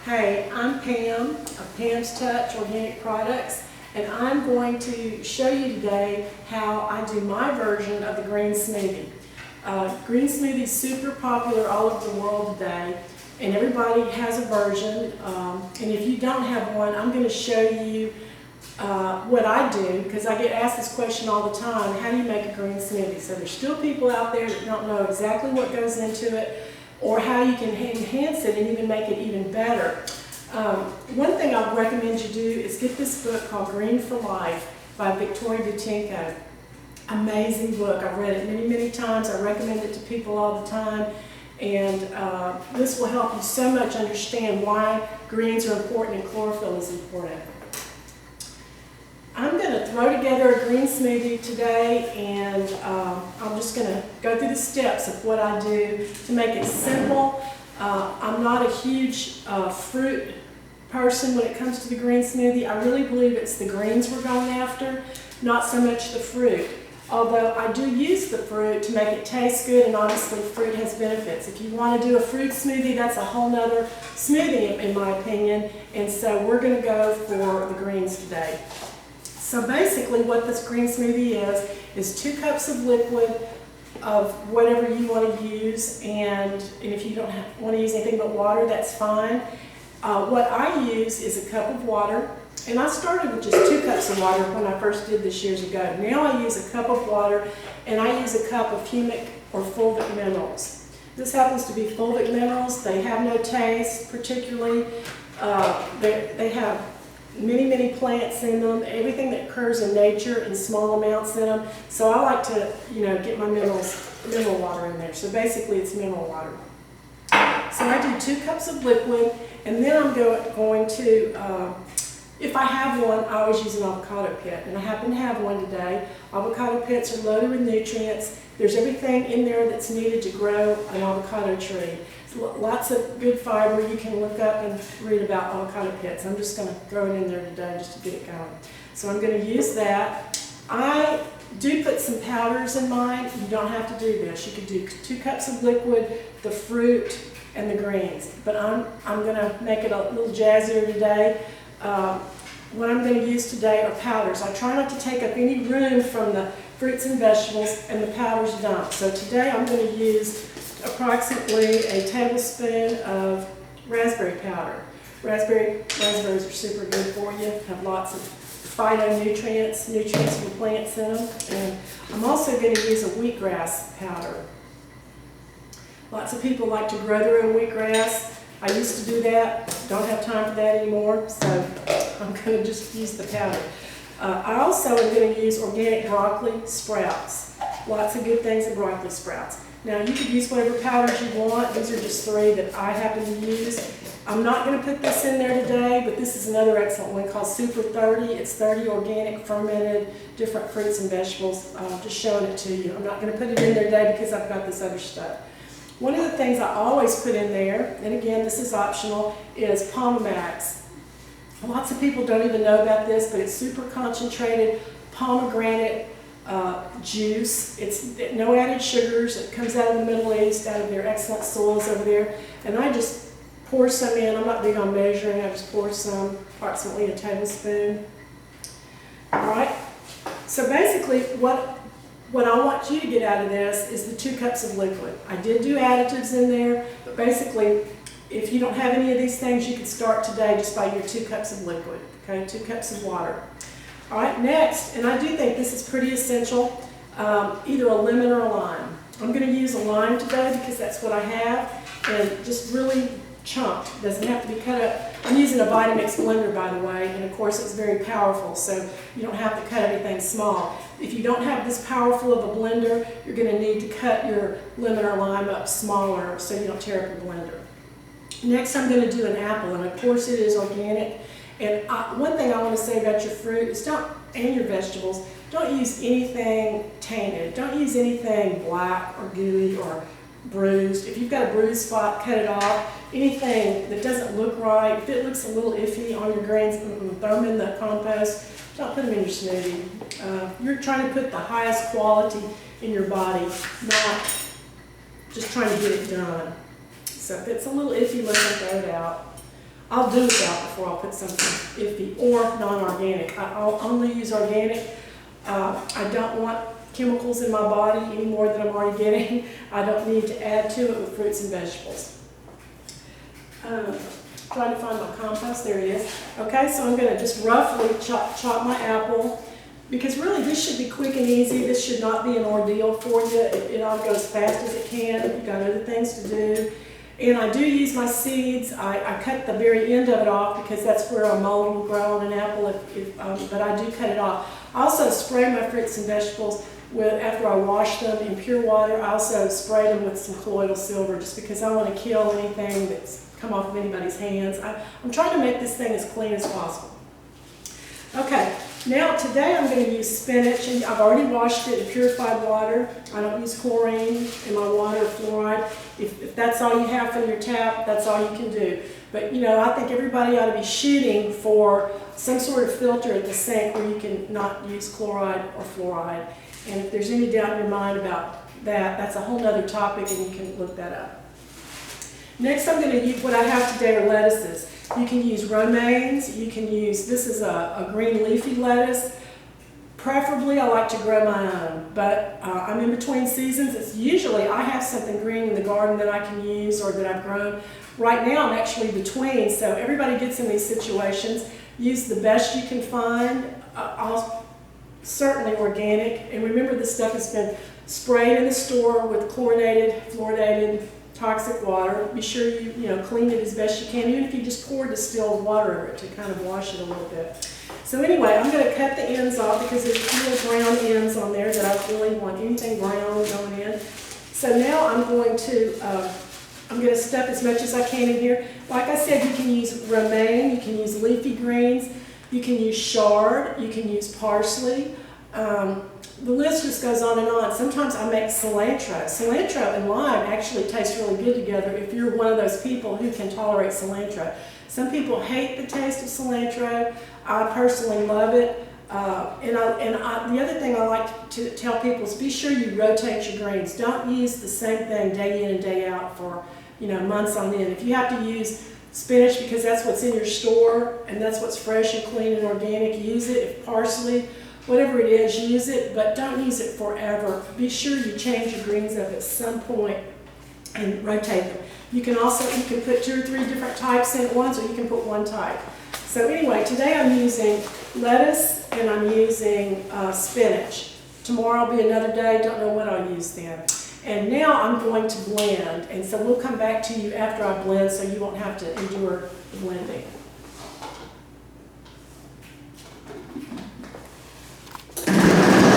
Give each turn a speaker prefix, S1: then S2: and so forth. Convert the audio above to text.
S1: Hey, I'm Pam of Pam's Touch Organic Products, and I'm going to show you today how I do my version of the green smoothie. Green smoothie is super popular all over the world today, and everybody has a version. And if you don't have one, I'm going to show you what I do, because I get asked this question all the time: how do you make a green smoothie? So there's still people out there that don't know exactly what goes into it, or how you can enhance it and even make it even better. One thing I would recommend you do is get this book called Green for Life by Victoria Butinko. Amazing book. I've read it many, many times. I recommend it to people all the time. And this will help you so much understand why greens are important and chlorophyll is important. I'm going to throw together a green smoothie today, and I'm just going to go through the steps of what I do to make it simple. I'm not a huge fruit person when it comes to the green smoothie. I really believe it's the greens we're going after, not so much the fruit. Although I do use the fruit to make it taste good, and obviously fruit has benefits. If you want to do a fruit smoothie, that's a whole nother smoothie in my opinion, and so we're going to go for the greens today. So basically what this green smoothie is 2 cups of liquid of whatever you want to use, and if you don't want to use anything but water, that's fine. What I use is a cup of water, and I started with just 2 cups of water when I first did this years ago. Now I use a cup of water, and I use a cup of humic or fulvic minerals. This happens to be fulvic minerals. They have no taste particularly. They have many, many plants in them, everything that occurs in nature in small amounts in them. So I like to, get my mineral water in there. So basically it's mineral water. So I do 2 cups of liquid, and then I'm going to, if I have one, I always use an avocado pit, and I happen to have one today. Avocado pits are loaded with nutrients. There's everything in there that's needed to grow an avocado tree. Lots of good fiber. You can look up and read about avocado pits. I'm just going to throw it in there today just to get it going. So I'm going to use that. I do put some powders in mine. You don't have to do this. You could do 2 cups of liquid, the fruit, and the greens. But I'm going to make it a little jazzier today. What I'm going to use today are powders. I try not to take up any room from the fruits and vegetables, and the powders don't. So today I'm going to use approximately a tablespoon of raspberry powder. Raspberries are super good for you. Have lots of phytonutrients, nutrients from plants in them. And I'm also going to use a wheatgrass powder. Lots of people like to grow their own wheatgrass. I used to do that. Don't have time for that anymore, so I'm going to just use the powder. I also am going to use organic broccoli sprouts. Lots of good things in broccoli sprouts. Now you could use whatever powders you want. These are just 3 that I happen to use. I'm not going to put this in there today, but this is another excellent one called Super 30. It's 30 organic fermented different fruits and vegetables. Just showing it to you. I'm not going to put it in there today because I've got this other stuff. One of the things I always put in there, and again this is optional, is Pomamax. Lots of people don't even know about this, but it's super concentrated pomegranate juice. It's no added sugars. It comes out of the Middle East, out of their excellent soils over there. And I just pour some in. I'm not big on measuring. I just pour some, approximately a tablespoon. All right. So basically what I want you to get out of this is the 2 cups of liquid. I did do additives in there, but basically if you don't have any of these things, you can start today just by your 2 cups of liquid. Okay, 2 cups of water. All right, next, and I do think this is pretty essential, either a lemon or a lime. I'm going to use a lime today because that's what I have, and just really chunked. Doesn't have to be cut up. I'm using a Vitamix blender, by the way, and of course it's very powerful, so you don't have to cut everything small. If you don't have this powerful of a blender, you're going to need to cut your lemon or lime up smaller so you don't tear up your blender. Next, I'm going to do an apple, and of course it is organic. And one thing I want to say about your fruit is and your vegetables, don't use anything tainted. Don't use anything black or gooey or bruised. If you've got a bruised spot, cut it off. Anything that doesn't look right, if it looks a little iffy on your greens, throw them in the compost. Don't put them in your smoothie. You're trying to put the highest quality in your body, not just trying to get it done. So if it's a little iffy, let it go out. I'll do without before I'll put something iffy or non-organic. I'll only use organic. I don't want chemicals in my body any more than I'm already getting. I don't need to add to it with fruits and vegetables. Trying to find my compost, there it is. Okay, so I'm going to just roughly chop my apple, because really this should be quick and easy. This should not be an ordeal for you. It all goes fast as it can. You've got other things to do. And I do use my seeds. I cut the very end of it off because that's where a mold will grow on an apple, but I do cut it off. I also spray my fruits and vegetables after I wash them in pure water. I also spray them with some colloidal silver just because I want to kill anything that's come off of anybody's hands. I'm trying to make this thing as clean as possible. Okay, now today I'm going to use spinach, and I've already washed it in purified water. I don't use chlorine in my water or fluoride. If that's all you have from your tap, that's all you can do. But you know, I think everybody ought to be shooting for some sort of filter at the sink where you can not use chloride or fluoride. And if there's any doubt in your mind about that, that's a whole other topic, and you can look that up. Next, I'm going to use, what I have today are lettuces. You can use romaines, you can use, this is a green leafy lettuce. Preferably, I like to grow my own, but I'm in between seasons. It's usually, I have something green in the garden that I can use or that I've grown. Right now, I'm actually between, so everybody gets in these situations. Use the best you can find, certainly organic, and remember this stuff has been sprayed in the store with chlorinated, fluoridated, toxic water. Be sure you clean it as best you can, even if you just pour distilled water over it to kind of wash it a little bit. So anyway, I'm going to cut the ends off because there's little brown ends on there that I don't really want anything brown going in. So now I'm going to stuff as much as I can in here. Like I said, you can use romaine, you can use leafy greens, you can use chard, you can use parsley. The list just goes on and on. Sometimes I make cilantro. Cilantro and lime actually taste really good together if you're one of those people who can tolerate cilantro. Some people hate the taste of cilantro. I personally love it. The other thing I like to tell people is be sure you rotate your greens. Don't use the same thing day in and day out for months on end. If you have to use spinach because that's what's in your store and that's what's fresh and clean and organic, use it. If parsley, whatever it is, use it, but don't use it forever. Be sure you change your greens up at some point and rotate them. You can put 2 or 3 different types in at once, or you can put one type. So anyway, today I'm using lettuce and I'm using spinach. Tomorrow will be another day, don't know what I'll use then. And now I'm going to blend, and so we'll come back to you after I blend so you won't have to endure the blending.